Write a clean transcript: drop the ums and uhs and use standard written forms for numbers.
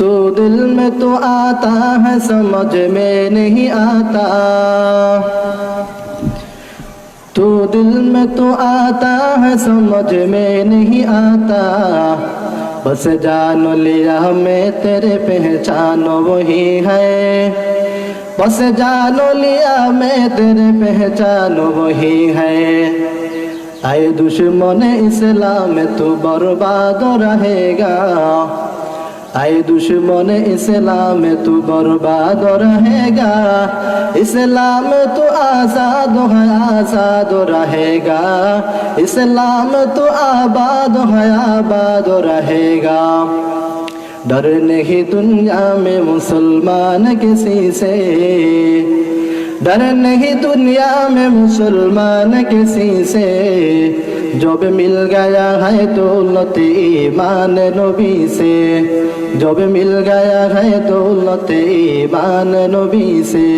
तो दिल में तो आता है समझ में नहीं आता, तो दिल में तो आता है समझ में नहीं आता। बस जान लिया मैं तेरे पहचान वही है, बस जान लिया मैं तेरे पहचान वही है। आए दुश्मन इस्लाम तू बर्बाद रहेगा, आए दुश्मन इस्लाम तू बर्बाद रहेगा। इस्लाम तो आज़ाद है आज़ाद रहेगा, इस्लाम तो आबाद है आबाद रहेगा। डर नहीं दुनिया में मुसलमान किसी से, डर नहीं दुनिया में मुसलमान किसी से। जब मिल गया है दौलत ईमान नबी से, जब मिल गया है दौलत ईमान नबी से।